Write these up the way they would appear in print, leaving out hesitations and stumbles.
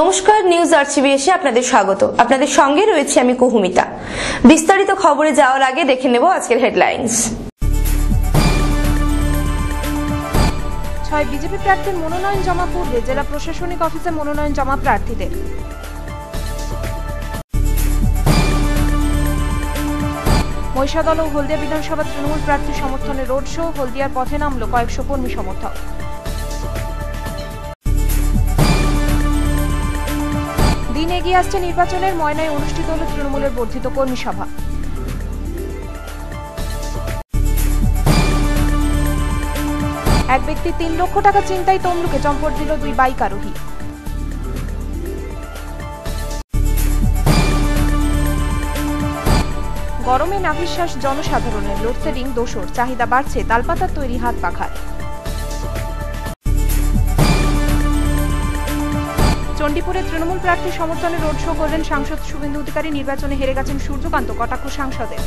নমস্কার, নিউজ আরসিবিএসে আপনাদের স্বাগত। আপনাদের সঙ্গে রয়েছে আমি কুহুমিতা। বিস্তারিত খবরে যাওয়ার আগে দেখে নেব আজকের হেডলাইন্স। 6 বিজেপি প্রার্থীর মনোনয়ন জমা পূর্বে জেলা প্রশাসনিক অফিসে মনোনয়ন জমা প্রার্থীদের। মহিষাদল ও হলদিয়া বিধানসভা তৃণমূল প্রার্থী সমর্থনে রোড শো, হলদিয়ার পথে নামল কয়েকশো কর্মী সমর্থক। দিন এগিয়ে আসছে নির্বাচনের, ময়নায় অনুষ্ঠিত হল তৃণমূলের বর্ধিত কর্মী সভা। এক ব্যক্তি 3 লক্ষ টাকা ছিনতাই, তমলুকে চম্পট দিল 2 বাইক আরোহী। গরমে নাভিশ্বাস জনসাধারণের, লোডশেডিং দোষর, চাহিদা বাড়ছে তালপাতার তৈরি হাত পাখার। চণ্ডীপুরে তৃণমূল প্রার্থী সমর্থনে রোড শো করলেন সাংসদ শুভেন্দু অধিকারী। নির্বাচনে হেরে গেছেন সূর্যকান্ত, কটাক্ষ সাংসদের।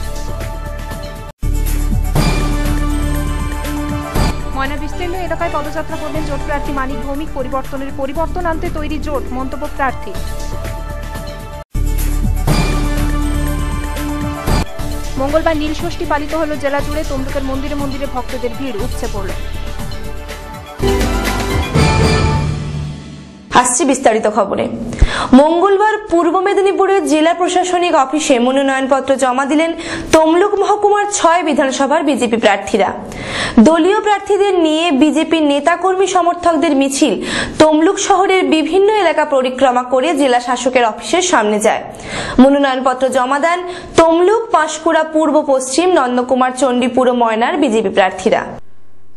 ময়না বিস্তীর্ণ এলাকায় পদযাত্রা করলেন জোট প্রার্থী মানিক ভৌমিক। পরিবর্তন আনতে তৈরি জোট, মন্তব্য প্রার্থী। মঙ্গলবার নীলষষ্ঠী পালিত হল জেলা জুড়ে। তমলুকের মন্দিরে মন্দিরে ভক্তদের ভিড় উপচে পড়ল। আসছি বিস্তারিত খবরে। মঙ্গলবার পূর্ব মেদিনীপুরের জেলা প্রশাসনিক অফিসে মনোনয়নপত্র জমা দিলেন তমলুক মহকুমার 6 বিধানসভার বিজেপি প্রার্থীরা। দলীয় প্রার্থীদের নিয়ে বিজেপির নেতাকর্মী সমর্থকদের মিছিল তমলুক শহরের বিভিন্ন এলাকা পরিক্রমা করে জেলা শাসকের অফিসের সামনে যায়। মনোনয়নপত্র জমা দেন তমলুক, পাঁশকুড়া, পূর্ব পশ্চিম, নন্দকুমার, চণ্ডীপুর ও ময়নার বিজেপি প্রার্থীরা।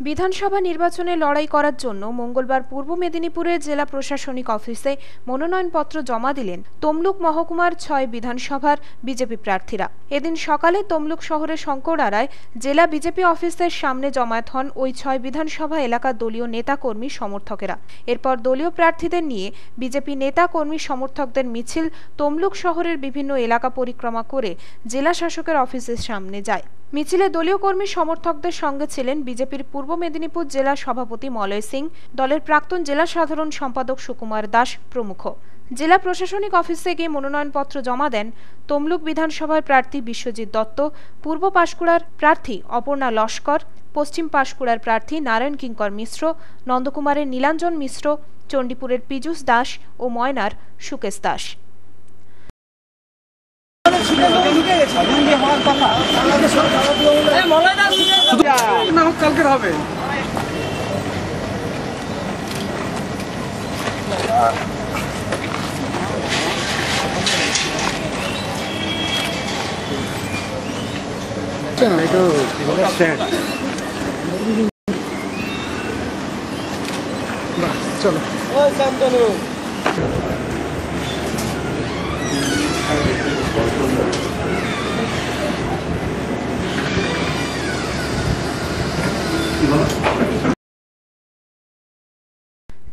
বিধানসভা নির্বাচনে লড়াই করার জন্য মঙ্গলবার পূর্ব মেদিনীপুরের জেলা প্রশাসনিক অফিসে মনোনয়নপত্র জমা দিলেন তমলুক মহকুমার 6 বিধানসভার বিজেপি প্রার্থীরা। এদিন সকালে তমলুক শহরের শঙ্করারায় জেলা বিজেপি অফিসের সামনে জমায়েত হন ওই 6 বিধানসভা এলাকার দলীয় নেতাকর্মী সমর্থকেরা। এরপর দলীয় প্রার্থীদের নিয়ে বিজেপি নেতাকর্মী সমর্থকদের মিছিল তমলুক শহরের বিভিন্ন এলাকা পরিক্রমা করে জেলা শাসকের অফিসের সামনে যায়। মিছিলে দলীয় কর্মী সমর্থকদের সঙ্গে ছিলেন বিজেপির পূর্ব মেদিনীপুর জেলা সভাপতি মলয় সিং, দলের প্রাক্তন জেলা সাধারণ সম্পাদক সুকুমার দাস প্রমুখ। জেলা প্রশাসনিক অফিসে গিয়ে মনোনয়নপত্র জমা দেন তমলুক বিধানসভার প্রার্থী বিশ্বজিৎ দত্ত, পূর্ব পাঁশকুড়ার প্রার্থী অপর্ণা লস্কর, পশ্চিম পাঁশকুড়ার প্রার্থী নারায়ণ কিঙ্কর মিশ্র, নন্দকুমারের নীলাঞ্জন মিশ্র, চণ্ডীপুরের পীযূষ দাস ও ময়নার সুকেশ দাস। চলো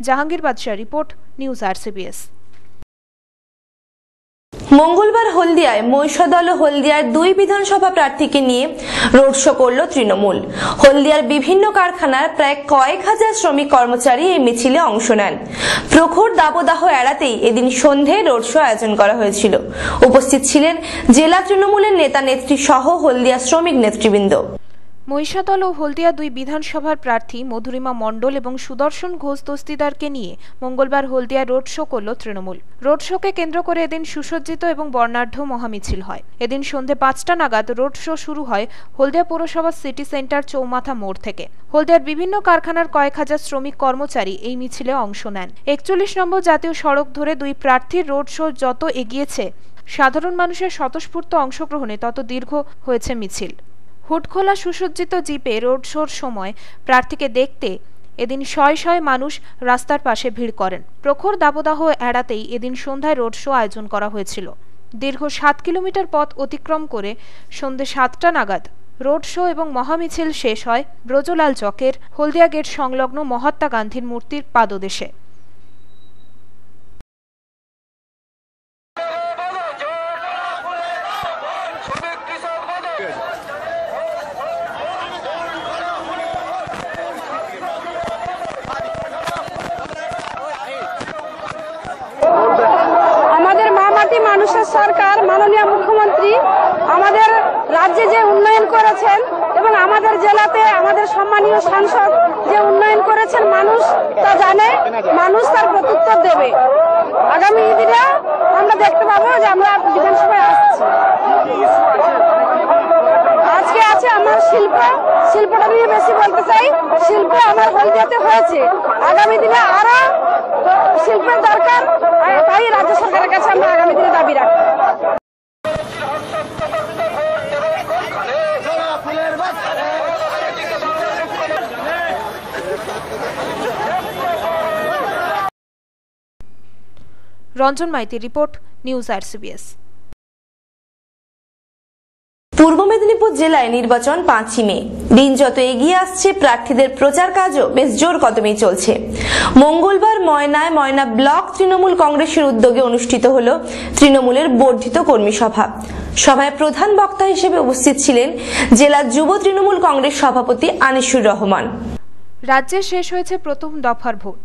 জাহাঙ্গীর বাদশাহ রিপোর্ট, নিউজ আরসিবিএস। মঙ্গলবার হলদিয়ায় মহিষাদল ও হলদিয়ার 2 বিধানসভা প্রার্থীকে নিয়ে রোড শো করল তৃণমূল। হলদিয়ার বিভিন্ন কারখানার প্রায় কয়েক হাজার শ্রমিক কর্মচারী এই মিছিলে অংশ নেন। প্রখর দাবদাহ এড়াতেই এদিন সন্ধে রোড শো আয়োজন করা হয়েছিল। উপস্থিত ছিলেন জেলা তৃণমূলের নেতা নেত্রী সহ হলদিয়া শ্রমিক নেতৃবৃন্দ। মহিষাদল ও হলদিয়া 2 বিধানসভার প্রার্থী মধুরিমা মণ্ডল এবং সুদর্শন ঘোষ দস্তিদারকে নিয়ে মঙ্গলবার হলদিয়া রোড শো করল তৃণমূল। রোড শোকে কেন্দ্র করে এদিন সুসজ্জিত এবং বর্ণাঢ্য মহামিছিল হয়। এদিন সন্ধে 5টা নাগাদ রোড শো শুরু হয় হলদিয়া পৌরসভা সিটি সেন্টার চৌমাথা মোড় থেকে। হলদিয়ার বিভিন্ন কারখানার কয়েক হাজার শ্রমিক কর্মচারী এই মিছিলে অংশ নেন। 41 নম্বর জাতীয় সড়ক ধরে 2 প্রার্থীর রোড শো যত এগিয়েছে, সাধারণ মানুষের স্বতঃস্ফূর্ত অংশগ্রহণে তত দীর্ঘ হয়েছে মিছিল। হুডখোলা সুসজ্জিত জিপে রোড শোর সময় প্রার্থীকে দেখতে এদিন শয় শয় মানুষ রাস্তার পাশে ভিড় করেন। প্রখর দাবদাহ এড়াতেই এদিন সন্ধ্যায় রোড শো আয়োজন করা হয়েছিল। দীর্ঘ 7 কিলোমিটার পথ অতিক্রম করে সন্ধ্যে 7টা নাগাদ রোড শো এবং মহামিছিল শেষ হয় ব্রজলাল চকের হলদিয়া গেট সংলগ্ন মহাত্মা গান্ধীর মূর্তির পাদদেশে। সরকার মাননীয় মুখ্যমন্ত্রী আমাদের রাজ্যে যে উন্নয়ন করেছেন এবং আমাদের জেলাতে আমাদের সম্মানীয় সাংসদ যে উন্নয়ন করেছেন মানুষ তা জানে, মানুষ তার প্রত্যুত্তর দেবে। আগামী দিনে আমরা দেখতে পাবো যে আমরা বিধানসভায় আসছি। আজকে আছে আমার শিল্পটা নিয়ে বেশি বলতে চাই। শিল্প আমার হলদিয়াতে হয়েছে, আগামী দিনে আরো শিল্পের দরকার, তাই রাজ্য সরকারের কাছে আমরা আগামী দিনে দাবি রাখবো। রঞ্জন মাইতির report, news RCBS। Purba Medinipur জেলায় নির্বাচন 5ই মে। দিন যত এগিয়ে আসছে প্রার্থীদের প্রচার কাজও বেশ জোর কদমেই চলছে। মঙ্গলবার ময়না ব্লক তৃণমূল কংগ্রেসের উদ্যোগে অনুষ্ঠিত হল তৃণমূলের বর্ধিত কর্মী সভা। সভায় প্রধান বক্তা হিসেবে উপস্থিত ছিলেন জেলা যুব তৃণমূল কংগ্রেস সভাপতি আনিসুর রহমান। রাজ্যে শেষ হয়েছে প্রথম দফার ভোট,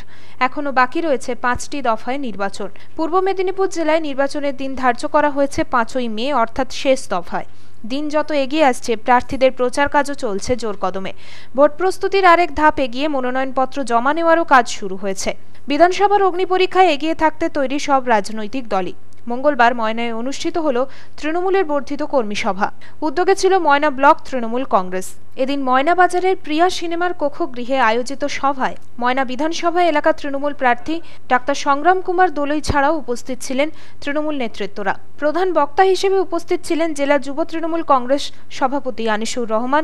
এখনো বাকি রয়েছে 5টি দফায় নির্বাচন। পূর্ব মেদিনীপুর জেলায় নির্বাচনের দিন ধার্য করা হয়েছে 5ই মে, অর্থাৎ শেষ দফায়। দিন যত এগিয়ে আসছে প্রার্থীদের প্রচার কাজও চলছে জোর কদমে। ভোট প্রস্তুতির আরেক ধাপ এগিয়ে মনোনয়নপত্র জমা নেওয়ারও কাজ শুরু হয়েছে। বিধানসভার অগ্নিপরীক্ষায় এগিয়ে থাকতে তৈরি সব রাজনৈতিক দলই। মঙ্গলবার ময়নায় অনুষ্ঠিত হল তৃণমূলের বর্ধিত কর্মী সভা। উদ্যোগে ছিল ময়না ব্লক তৃণমূল কংগ্রেস। এদিন ময়না বাজারের প্রিয়া সিনেমার কক্ষগৃহে আয়োজিত সভায় ময়না বিধানসভা এলাকা তৃণমূল প্রার্থী ডাক্তার সংগ্রাম কুমার দোলই ছাড়াও উপস্থিত ছিলেন তৃণমূল নেতৃত্বরা। প্রধান বক্তা হিসেবে উপস্থিত ছিলেন জেলা যুব তৃণমূল কংগ্রেস সভাপতি আনিসুর রহমান।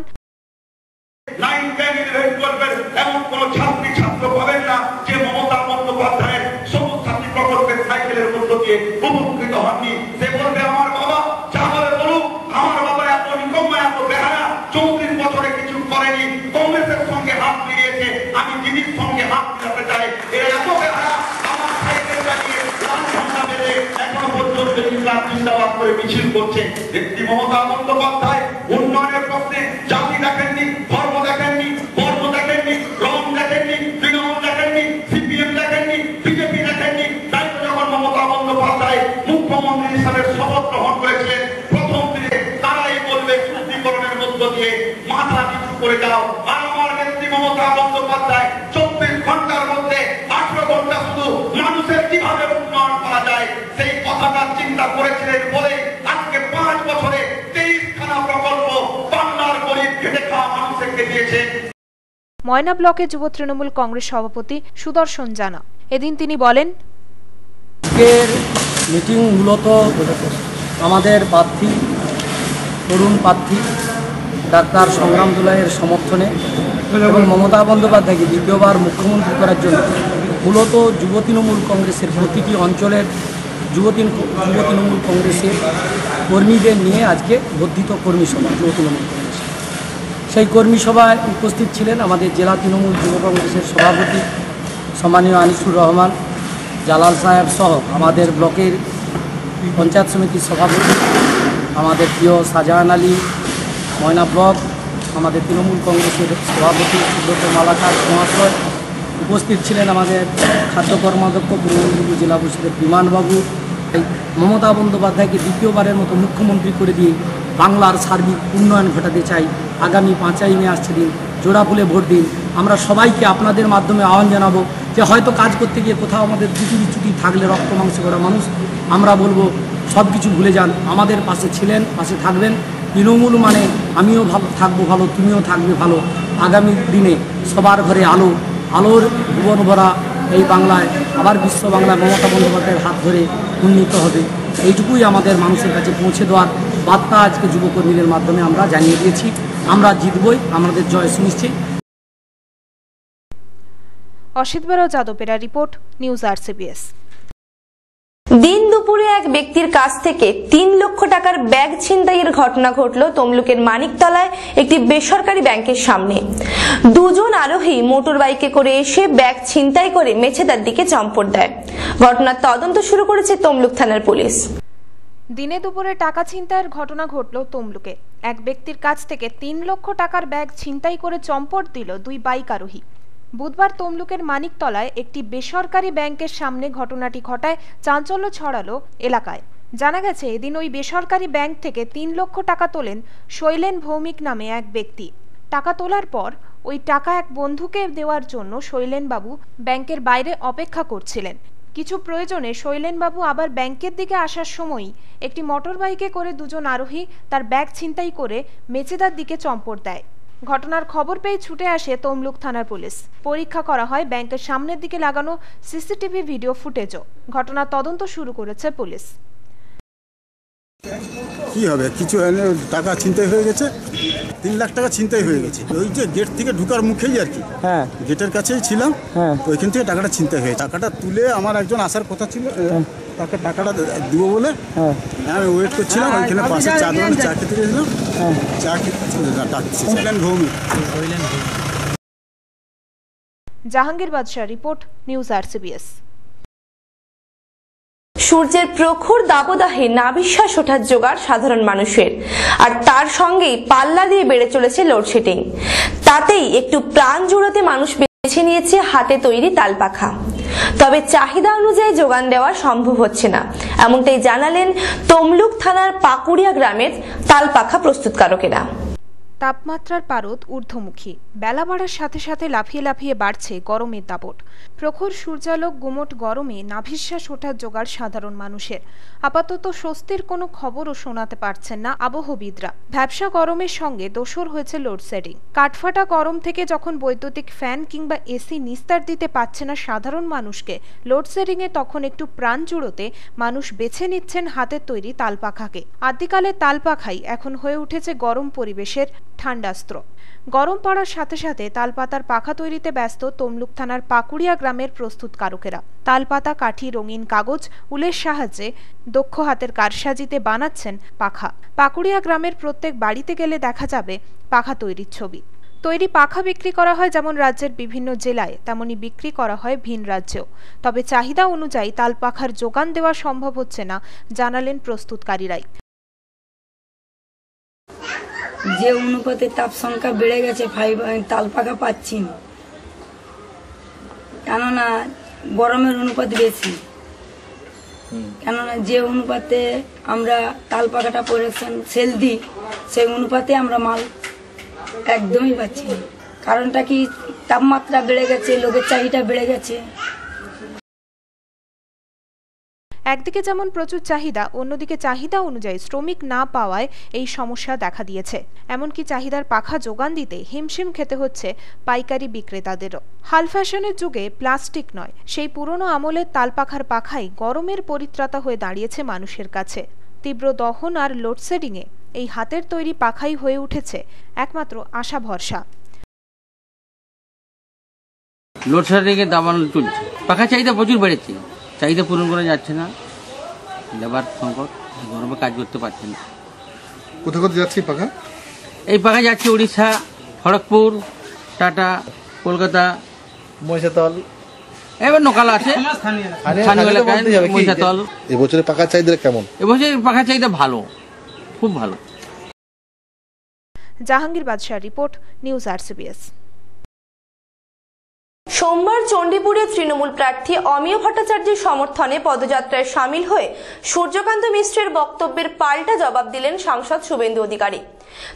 উপকৃত হননি, সে বলবে আমার বাবা যা বলে বলুক, আমার বাবা এত নিকম্মা এত বেহারা, 34 বছরে কিছু করেনি, কংগ্রেসের সঙ্গে হাত মিলিয়েছে, আমি দিদির সঙ্গে হাত মিলাতে চাই। এরা এত বেহারা, আমার সাইকেল চালিয়ে লাল ঝান্ডা বেঁধে এখনো পর্যন্ত ইসলাম জিন্দাবাদ করে মিছিল করছে। ব্যক্তি মমতা বন্দ্যোপাধ্যায় উন্নয়নের প্রশ্নে জাতি দেখেননি, ধর্ম দেখেননি, বর্ণ দেখেননি, রং দেখেননি, তৃণমূল দেখেননি, সিপিএম দেখেননি, বিজেপি দেখেননি। তাই তো যখন মমতা বন্দ্যোপাধ্যায় মুখ্যমন্ত্রী হিসাবে শপথ গ্রহণ করেছিলেন, প্রথম দিনে তারাই বলবে শুদ্ধিকরণের মধ্য দিয়ে মাথা নিচু করে যাও। আর আমার নেত্রী মমতা বন্দ্যোপাধ্যায় 24 ঘন্টার মধ্যে 18 ঘন্টা শুধু মানুষের কিভাবে উন্নয়ন করা যায় সেই কথাটা চিন্তা করেছিলেন বলে আজকে 5 বছরে 23খানা প্রকল্প বাংলার গরিব খেটে খাওয়া মানুষকে দিয়েছে। ময়না ব্লকে যুব তৃণমূল কংগ্রেস সভাপতি সুদর্শন জানা। এদিন তিনি বলেন, আজকের মিটিং মূলত আমাদের প্রার্থী তরুণ প্রার্থী ডাক্তার সংগ্রাম দোলাইয়ের সমর্থনে এবং মমতা বন্দ্যোপাধ্যায়কে দ্বিতীয়বার মুখ্যমন্ত্রী করার জন্য মূলত যুব তৃণমূল কংগ্রেসের প্রতিটি অঞ্চলের যুব তৃণমূল কংগ্রেসের কর্মীদের নিয়ে আজকে বর্ধিত কর্মী সভা যুব তৃণমূল কংগ্রেস। সেই কর্মী সভায় উপস্থিত ছিলেন আমাদের জেলা তৃণমূল যুব কংগ্রেসের সভাপতি সম্মানীয় আনিসুর রহমান, জালাল সাহেব সহ আমাদের ব্লকের পঞ্চায়েত সমিতির সভাপতি আমাদের প্রিয় শাহজাহান আলী, ময়না ব্লক আমাদের তৃণমূল কংগ্রেসের সভাপতি সুব্রত মালাকার মহাশয়। উপস্থিত ছিলেন আমাদের খাদ্য কর্মাধ্যক্ষ পূর্ব মেদিনীপুর জেলা পরিষদের বিমানবাবু। এই মমতা বন্দ্যোপাধ্যায়কে দ্বিতীয়বারের মতো মুখ্যমন্ত্রী করে দিয়ে বাংলার সার্বিক উন্নয়ন ঘটাতে চাই। আগামী 5ই মে আসছে দিন, জোড়া ফুলে ভোট দিন। আমরা সবাইকে আপনাদের মাধ্যমে আহ্বান জানাবো যে হয়তো কাজ করতে গিয়ে কোথাও আমাদের ছুটি থাকলে রক্ত মাংসে করা মানুষ, আমরা বলবো সব কিছু ভুলে যান, আমাদের পাশে ছিলেন, পাশে থাকবেন। তৃণমূল মানে আমিও ভালো থাকবো ভালো, তুমিও থাকবে ভালো। আগামী দিনে সবার ঘরে আলো, আলোর ভুবন ভরা এই বাংলায় আবার বিশ্ব বাংলায় মমতা বন্দ্যোপাধ্যায়ের হাত ধরে উন্নীত হবে। এইটুকুই আমাদের মানুষের কাছে পৌঁছে দেওয়ার বার্তা আজকে যুবকর্মীদের মাধ্যমে আমরা জানিয়ে দিয়েছি। আমরা জিতবই, আমাদের জয় সুনিশ্চিত। অসিত বেরা যাদবেরা রিপোর্ট, নিউজ RCBS। দিন দুপুরে এক ব্যক্তির কাছ থেকে 3 লক্ষ টাকার ব্যাগ ছিনতাইয়ের ঘটনা ঘটল তমলুকের মানিকতলায় একটি বেসরকারি ব্যাংকের সামনে। দুজন আরোহী মোটর বাইকে করে এসে ব্যাগ ছিনতাই করে মেছেদার দিকে চম্পট দেয়। ঘটনার তদন্ত শুরু করেছে তমলুক থানার পুলিশ। দিনে দুপুরে টাকা ছিনতাইয়ের ঘটনা ঘটল তমলুকে। এক ব্যক্তির কাছ থেকে 3 লক্ষ টাকার ব্যাগ ছিনতাই করে চম্পট দিল 2 বাইক আরোহী। বুধবার তমলুকের মানিকতলায় একটি বেসরকারি ব্যাংকের সামনে ঘটনাটি ঘটায় চাঞ্চল্য ছড়ালো এলাকায়। জানা গেছে এদিন ওই বেসরকারি ব্যাংক থেকে ৩ লক্ষ টাকা তোলেন শৈলেন ভৌমিক নামে এক ব্যক্তি। টাকা তোলার পর ওই টাকা এক বন্ধুকে দেওয়ার জন্য শৈলেনবাবু ব্যাংকের বাইরে অপেক্ষা করছিলেন। কিছু প্রয়োজনে শৈলেনবাবু আবার ব্যাংকের দিকে আসার সময়ই একটি মোটর বাইকে করে দুজন আরোহী তার ব্যাগ ছিনতাই করে মেচেদার দিকে চম্পট দেয়। ঘটনার খবর পেয়ে ছুটে আসে তমলুক থানার পুলিশ। পরীক্ষা করা হয় ব্যাংকের সামনের দিকে লাগানো সিসিটিভি ভিডিও ফুটেজও। ঘটনার তদন্ত শুরু করেছে পুলিশ। কি হবে, কিছু টাকা ছিনতাই হয়ে গেছে, 3 লাখ টাকা ছিনতাই হয়ে গেছে। ওই যে গেট থেকে ঢুকার মুখেই আর কি, হ্যাঁ, গেটের কাছেই ছিলাম, হ্যাঁ, ওইখান থেকে টাকাটা ছিনতাই হয়ে, টাকাটা তুলে আমার একজন আসার কথা ছিল, তাকে টাকাটা দিব বলে আমি ওয়েট করছিলাম। ওইখানে পাশে চা দোকানে চা খেতে গেছিলাম, চা খেতে ডাকছি ভৌমিক। জাহাঙ্গীর বাদশাহ রিপোর্ট, নিউজ RCBS। সূর্যের প্রখর দাবদাহে নাভিশ্বাস ওঠার জোগাড় সাধারণ মানুষের, আর তার সঙ্গেই পাল্লা দিয়ে বেড়ে চলেছে লোডশেডিং। তাতেই একটু প্রাণ জোড়াতে মানুষ বেছে নিয়েছে হাতে তৈরি তালপাখা। তবে চাহিদা অনুযায়ী যোগান দেওয়া সম্ভব হচ্ছে না, এমনটাই জানালেন তমলুক থানার পাকুড়িয়া গ্রামের তালপাখা প্রস্তুতকারকেরা। তাপমাত্রার পারদ ঊর্ধ্বমুখী। বেলা বাড়ার সাথে সাথে লাফিয়ে লাফিয়ে বাড়ছে গরমের দাপট। প্রখর সূর্যালোক গুমোট গরমে নাভিশ্বাস ওঠার জোগাড় সাধারণ মানুষের। আপাতত স্বস্তির কোনো খবরও শোনাতে পারছেন না আবহবিদরা। ভ্যাপসা গরমের সঙ্গে দোসর হয়েছে লোডশেডিং। কাঠফাটা গরম থেকে যখন বৈদ্যুতিক ফ্যান কিংবা এসি নিস্তার দিতে পারছে না সাধারণ মানুষকে, লোডশেডিংয়ে তখন একটু প্রাণ জুড়োতে মানুষ বেছে নিচ্ছেন হাতের তৈরি তালপাখাকে। আদিকালের তালপাখাই এখন হয়ে উঠেছে গরম পরিবেশের ঠান্ডাস্ত্র। গরম পড়ার সাথে সাথে তালপাতার পাখা তৈরিতে ব্যস্ত তমলুক থানার পাকুড়িয়া গ্রামের প্রস্তুতকারকেরা। তালপাতা, কাঠি, রঙিন কাগজ, উলের সাহায্যে দক্ষ হাতের কারসাজিতে বানাচ্ছেন পাখা। পাকুড়িয়া গ্রামের প্রত্যেক বাড়িতে গেলে দেখা যাবে পাখা তৈরির ছবি। তৈরি পাখা বিক্রি করা হয় যেমন রাজ্যের বিভিন্ন জেলায়, তেমনি বিক্রি করা হয় ভিন রাজ্যেও। তবে চাহিদা অনুযায়ী তালপাখার যোগান দেওয়া সম্ভব হচ্ছে না, জানালেন প্রস্তুতকারীরাই। যে অনুপাতে তাপ সংখ্যা বেড়ে গেছে, তালপাখা পাচ্ছি না, কেননা গরমের অনুপাত বেশি। কেননা যে অনুপাতে আমরা তালপাখাটা প্রোডাকশন সেল দিই, সেই অনুপাতে আমরা মাল একদমই পাচ্ছি না। কারণটা কি, তাপমাত্রা বেড়ে গেছে, লোকের চাহিদা বেড়ে গেছে। একদিকে যেমন প্রচুর চাহিদা, অন্যদিকে চাহিদা অনুযায়ী শ্রমিক না পাওয়ায় এই সমস্যা দেখা দিয়েছে। এমনকি চাহিদার পাখা যোগান দিতে হিমশিম খেতে হচ্ছে পাইকারি বিক্রেতাদেরও। হাল ফ্যাশনের যুগে প্লাস্টিক নয়, সেই পুরনো আমলের তালপাখার পাখাই গরমের পরিত্রাতা হয়ে দাঁড়িয়েছে মানুষের কাছে। তীব্র দহন আর লোডশেডিংয়ে এই হাতের তৈরি পাখাই হয়ে উঠেছে একমাত্র আশা ভরসা। লোডশেডিংয়ের দাবান চলছে, পাখা চাহিদা প্রচুর বেড়েছে, চাহিদা পূরণ করা যাচ্ছে না, লেবার সংকট, গরমে কাজ করতে পারছে না। কোথায় কোথায় যাচ্ছে পাখা? এই পাখা যাচ্ছে উড়িষ্যা, খড়গপুর, টাটা, কলকাতা, মহিষাতল, এবার নোকাল আছে, মহিষাতল। এবছরের পাখার চাহিদা কেমন? এবছর পাখার চাহিদা ভালো, খুব ভালো। জাহাঙ্গীর বাদশাহ রিপোর্ট, নিউজ RCBS। সোমবার চণ্ডীপুরে তৃণমূল প্রার্থী অমিয় ভট্টাচার্যের সমর্থনে পদযাত্রায় সামিল হয়ে সূর্যকান্ত মিশ্রের বক্তব্যের পাল্টা জবাব দিলেন সাংসদ শুভেন্দু অধিকারী।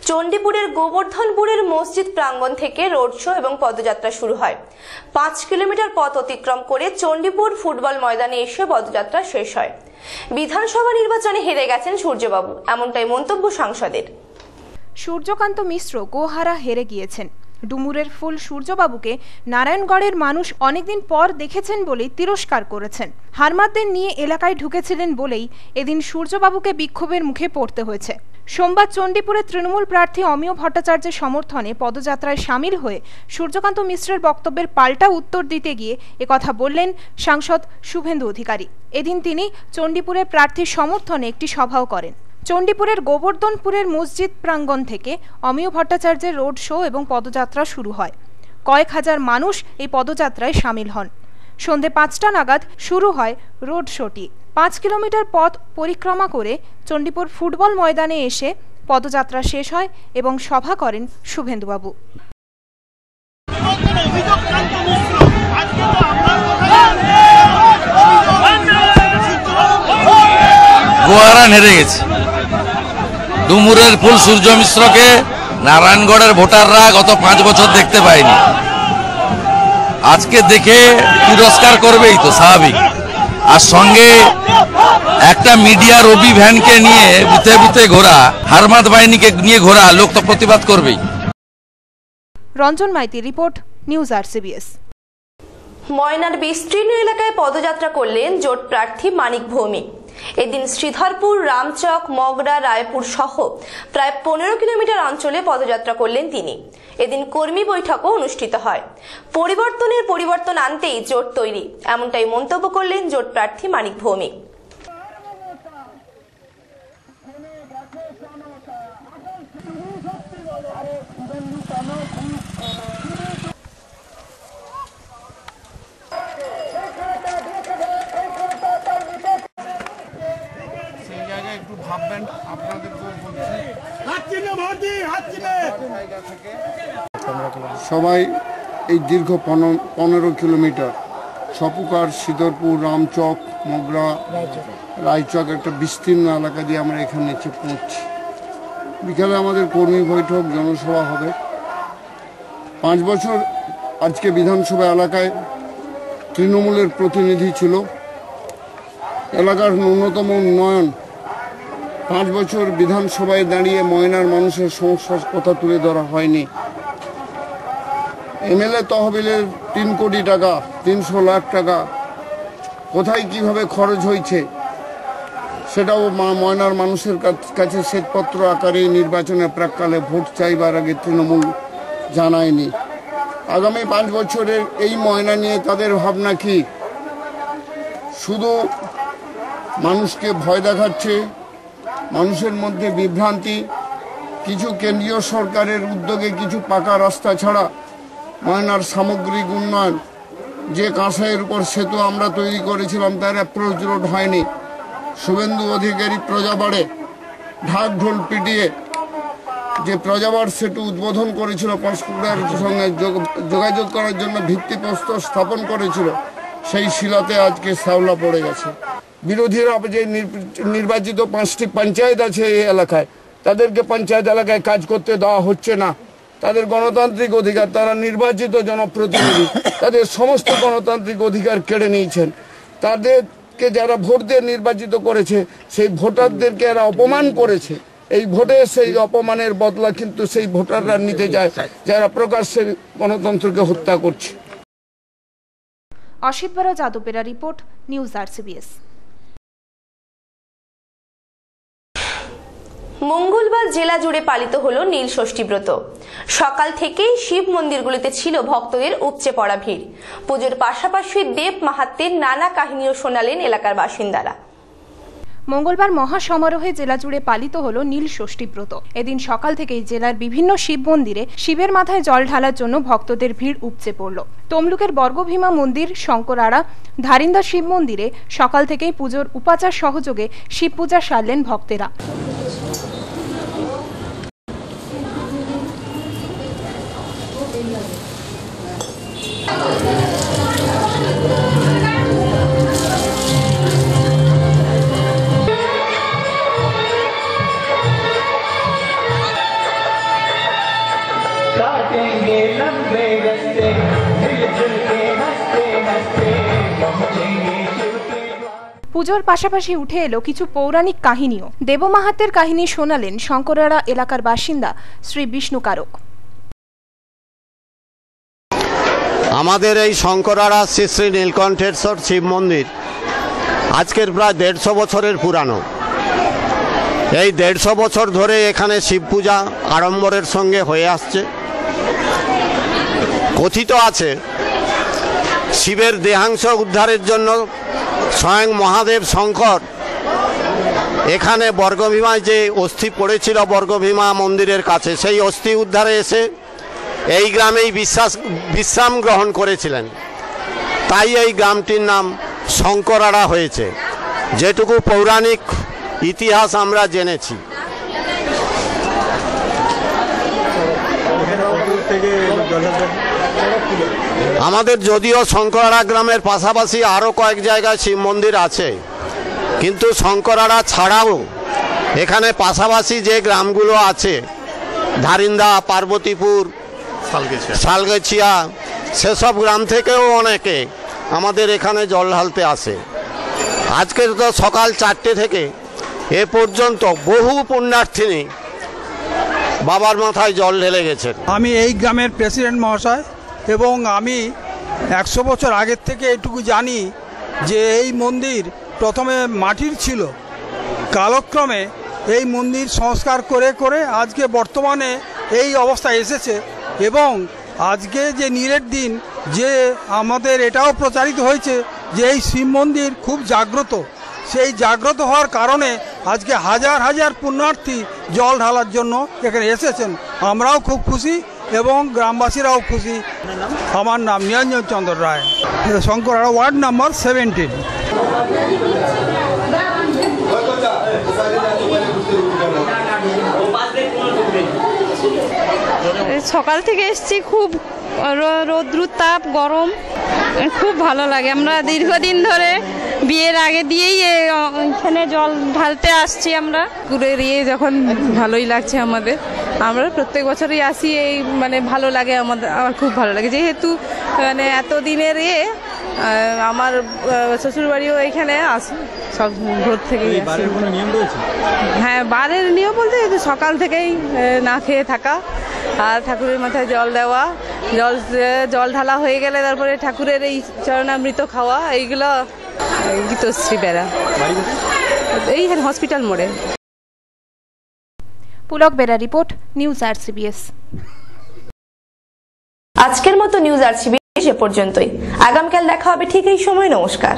চণ্ডীপুরের গোবর্ধনপুরের মসজিদ প্রাঙ্গণ থেকে রোড শো এবং পদযাত্রা শুরু হয়। 5 কিলোমিটার পথ অতিক্রম করে চণ্ডীপুর ফুটবল ময়দানে এসে পদযাত্রা শেষ হয়। বিধানসভা নির্বাচনে হেরে গেছেন সূর্যবাবু, এমনটাই মন্তব্য সাংসদের। সূর্যকান্ত মিশ্র গোহারা হেরে গিয়েছেন। ডুমুরের ফুল সূর্যবাবুকে নারায়ণগড়ের মানুষ অনেকদিন পর দেখেছেন বলেই তিরস্কার করেছেন। হারমাতদের নিয়ে এলাকায় ঢুকেছিলেন বলেই এদিন সূর্যবাবুকে বিক্ষোভের মুখে পড়তে হয়েছে। সোমবার চণ্ডীপুরে তৃণমূল প্রার্থী অমিয় ভট্টাচার্যের সমর্থনে পদযাত্রায় সামিল হয়ে সূর্যকান্ত মিশ্রের বক্তব্যের পাল্টা উত্তর দিতে গিয়ে একথা বললেন সাংসদ শুভেন্দু অধিকারী। এদিন তিনি চণ্ডীপুরের প্রার্থীর সমর্থনে একটি সভাও করেন। চণ্ডীপুরের গোবর্ধনপুরের মসজিদ প্রাঙ্গণ থেকে অমিয় ভট্টাচার্যের রোড শো এবং পদযাত্রা শুরু হয়। কয়েক হাজার মানুষ এই পদযাত্রায় সামিল হন। সন্ধে 5টা নাগাদ শুরু হয় রোড শোটি। 5 কিলোমিটার পথ পরিক্রমা করে চণ্ডীপুর ফুটবল ময়দানে এসে পদযাত্রা শেষ হয় এবং সভা করেন শুভেন্দুবাবু। গোয়ারান হেরে গেছে। ডুমুরের ফুল সূর্য মিশ্রকে নারায়ণগড়ের ভোটাররা গত 5 বছর দেখতে পায়নি, আজকে দেখে তিরস্কার করবেই তো স্বাভাবিক। আর সঙ্গে একটা মিডিয়া রবি ভ্যানকে নিয়ে বুথে বুথে ঘোরা, হারমাদ বাহিনীকে নিয়ে ঘোরা, লোক তো প্রতিবাদ করবেই। Ranjan Maiti report, news RCBS। ময়নার বিস্তীর্ণ এলাকায় পদযাত্রা করলেন জোট প্রার্থী মানিক ভৌমিক। এদিন শ্রীধরপুর, রামচক, মগরা, রায়পুর সহ প্রায় 15 কিলোমিটার অঞ্চলে পদযাত্রা করলেন তিনি। এদিন কর্মী বৈঠকও অনুষ্ঠিত হয়। পরিবর্তন আনতেই জোট তৈরি, এমনটাই মন্তব্য করলেন জোট প্রার্থী মানিক ভৌমিক। সবাই এই দীর্ঘ 15 কিলোমিটার সপুকার, শ্রীধরপুর, রামচক, মগরা, রায়চক একটা বিস্তীর্ণ এলাকা দিয়ে আমরা এখানে এসে পৌঁছছি। বিকালে আমাদের কর্মী বৈঠক, জনসভা হবে। 5 বছর আজকে বিধানসভা এলাকায় তৃণমূলের প্রতিনিধি ছিল। এলাকার ন্যূনতম উন্নয়ন 5 বছর বিধানসভায় দাঁড়িয়ে ময়নার মানুষের সমস্যার কথা তুলে ধরা হয়নি। MLA তহবিলের 3 কোটি টাকা, 300 লাখ টাকা কোথায় কিভাবে খরচ হয়েছে সেটাও ময়নার মানুষের কাছে শ্বেতপত্র আকারে নির্বাচনের প্রাক্কালে ভোট চাইবার আগে তৃণমূল জানায়নি। আগামী 5 বছরের এই ময়না নিয়ে তাদের ভাবনা কি? শুধু মানুষকে ভয় দেখাচ্ছে, মানুষের মধ্যে বিভ্রান্তি। কিছু কেন্দ্রীয় সরকারের উদ্যোগে কিছু পাকা রাস্তা ছাড়া ময়নার সামগ্রিক উন্নয়ন, যে কাঁসাইয়ের উপর সেতু আমরা তৈরি করেছিলাম তার অ্যাপ্রোচ রোড হয়নি। শুভেন্দু অধিকারী প্রজাবাড়ে ঢাক ঢোল পিটিয়ে যে প্রজাবাড় সেতু উদ্বোধন করেছিল, পাঁশকুড়ার সঙ্গে যোগাযোগ করার জন্য ভিত্তিপ্রস্তর স্থাপন করেছিল, সেই শিলাতে আজকে শ্যাওলা পড়ে গেছে। বিরোধীরা যে নির্বাচিত 5টি পঞ্চায়েত আছে এই এলাকায়, তাদেরকে পঞ্চায়েত এলাকায় কাজ করতে দেওয়া হচ্ছে না। তাদের গণতান্ত্রিক অধিকার, তারা নির্বাচিত জনপ্রতিনিধি, তাদের সমস্ত গণতান্ত্রিক অধিকার কেড়ে নিয়েছেন। তাদেরকে যারা ভোট দিয়ে নির্বাচিত করেছে সেই ভোটারদেরকে এরা অপমান করেছে। এই ভোটে সেই অপমানের বদলা কিন্তু সেই ভোটাররা নিতে যায় যারা প্রকাশ্যে গণতন্ত্রকে হত্যা করছে। অসিত বরা, যাদবেরা রিপোর্ট, নিউজ RCBS। মঙ্গলবার জেলা জুড়ে পালিত হলো নীল ষষ্ঠী ব্রত। সকাল থেকেই শিব মন্দিরগুলিতে ছিল ভক্তদের উপচে পড়া ভিড়। পুজোর পাশাপাশি দেব মাহাত্ম্যের নানা কাহিনীও শোনালেন এলাকার বাসিন্দারা। মঙ্গলবার মহাসমারোহে জেলা জুড়ে পালিত হলো নীল ষষ্ঠী ব্রত। এদিন সকাল থেকেই জেলার বিভিন্ন শিব মন্দিরে শিবের মাথায় জল ঢালার জন্য ভক্তদের ভিড় উপচে পড়ল। তমলুকের বর্গভীমা মন্দির, শঙ্করাড়া, ধারিন্দা শিব মন্দিরে সকাল থেকেই পুজোর উপাচার সহযোগে শিব পূজা সারলেন ভক্তেরা। পুজোর পাশাপাশি উঠে এলো কিছু পৌরাণিক কাহিনীও। দেবমাহাত্ম্যের কাহিনী শোনালেন শঙ্করাড়া এলাকার বাসিন্দা শ্রী বিষ্ণু কারক। আমাদের এই শঙ্করাড়া শ্রী শ্রী নীলকণ্ঠেশ্বর শিব মন্দির আজকের প্রায় 150 বছরের পুরানো। এই 150 বছর ধরে এখানে শিব পূজা আড়ম্বরের সঙ্গে হয়ে আসছে। কথিত আছে শিবের দেহাংশ উদ্ধারের জন্য স্বয়ং মহাদেব শঙ্কর এখানে বর্গভীমায় যে অস্থি পড়েছিল বর্গভীমা মন্দিরের কাছে, সেই অস্থি উদ্ধারে এসে এই গ্রামেই বিশ্রাম গ্রহণ করেছিলেন। তাই এই গ্রামটির নাম শঙ্করাড়া হয়েছে, যেটুকু পৌরাণিক ইতিহাস আমরা জেনেছি। আমাদের যদিও শঙ্করাড়া গ্রামের পাশাপাশি আরও কয়েক জায়গায় শিব মন্দির আছে, কিন্তু শঙ্করাড়া ছাড়াও এখানে পাশাপাশি যে গ্রামগুলো আছে ধারিন্দা, পার্বতীপুর, শালগেছিয়া, সেসব গ্রাম থেকেও অনেকে আমাদের এখানে জল ঢালতে আসে। আজকে তো সকাল 4টে থেকে এ পর্যন্ত বহু পুণ্যার্থিনী বাবার মাথায় জল ঢেলে গেছেন। আমি এই গ্রামের প্রেসিডেন্ট মহাশয় এবং আমি 100 বছর আগের থেকে এটুকু জানি যে এই মন্দির প্রথমে মাটির ছিল, কালক্রমে এই মন্দির সংস্কার করে করে আজকে বর্তমানে এই অবস্থায় এসেছে। এবং আজকে যে নীরের দিন যে আমাদের এটাও প্রচারিত হয়েছে যে এই শিব মন্দির খুব জাগ্রত, সেই জাগ্রত হওয়ার কারণে আজকে হাজার হাজার পুণ্যার্থী জল ঢালার জন্য এখানে এসেছেন। আমরাও খুব খুশি এবং গ্রামবাসীরাও খুশি। আমার নাম নিরঞ্জন চন্দ্র রায়, শঙ্করাড়া ওয়ার্ড নাম্বার 17। সকাল থেকে এসছি, খুব রৌদ্রুর তাপ, গরম, খুব ভালো লাগে। আমরা দীর্ঘদিন ধরে বিয়ের আগে দিয়েই এখানে জল ঢালতে আসছি। আমরা ঘুরে দিয়ে যখন ভালোই লাগছে আমাদের, আমরা প্রত্যেক বছরই আসি। এই মানে ভালো লাগে আমাদের, আমার খুব ভালো লাগে যেহেতু মানে এতদিনের আমার শ্বশুরবাড়িও এখানে আসি, সব ভোর থেকেই আসি। হ্যাঁ, বারের নিয়ম বলতে সকাল থেকেই না খেয়ে থাকা আর ঠাকুরের মাথায় জল দেওয়া, জল ঢালা হয়ে গেলে তারপরে ঠাকুরের এই চরণামৃত খাওয়া, এইগুলো গীতশ্রী বেড়া এই হসপিটাল মোড়ে। Pulak Bera report, news RCBS। আজকের মতো নিউজ RCBS এ পর্যন্তই। আগামীকাল দেখা হবে ঠিক এই সময়। নমস্কার।